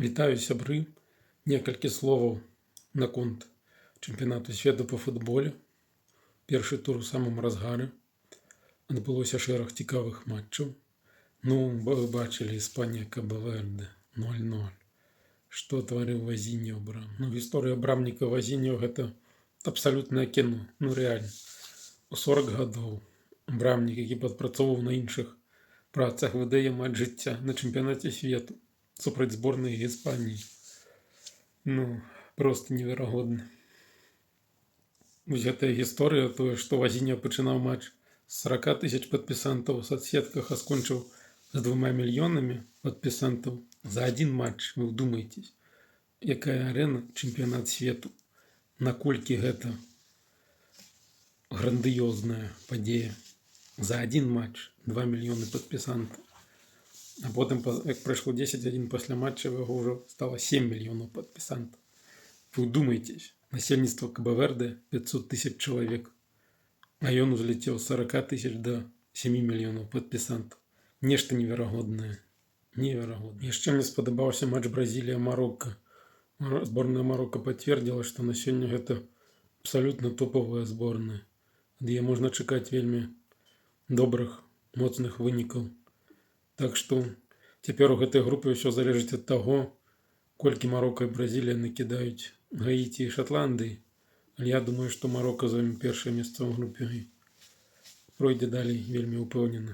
Вітаю, сябры. Некалькі словаў наконт чэмпіянату свету па футболе. Першы тур у самым разгары. Адбылося шэраг цікавых матчаў. Вы бачылі Іспанія Кабо-Верде 0-0. Што тварыў Вазіньо Абрам. Гісторыя абрамніка Вазіньо гэта абсалютнае кіно. Рэальна. У 40 гадоў абрамнік, які падпрацоўваў на іншых працах, выдае матч жыцця на чэмпіянаце свету супраць зборнай Іспаніі. Проста неверагодна. Вось гэтая гісторыя, тое, што Вазіньо пачынаў матч з 40 000 падпісантаў у соцсетках, а скончыў з 2 мільёнамі падпісантаў за адзін матч. Вы вдумайцесь, якая арэна, чэмпіянат свету, наколькі гэта грандыёзная падзея. За адзін матч 2 мільёны падпісантаў. А потым, як прайшло 10 гадзін пасля матча, яго ўжо стала 7 мільёнаў падпісантаў. Вы вдумайцесь, насельніцтва Кабо-Верде 500 000 чалавек, а ён узляцеў з 40 000 до 7 мільёнаў падпісантаў. Нешта неверагоднае. Неверагодна. Яшчэ мне спадабаўся матч Бразілія-Марокко. Зборная Марокко пацвердзіла, што на сёння гэта абсалютна топавая зборная. Ад яе можна чакаць вельмі добрых, моцных вынікаў. Так што цяпер у гэтай групе ўсё залежыць ад таго, колькі Марокко і Бразілія накідаюць Гаіці і Шатландыі. Але я думаю, што Марокко зойме першае месца ў групе і пройдзе далей вельмі ўпэўнена.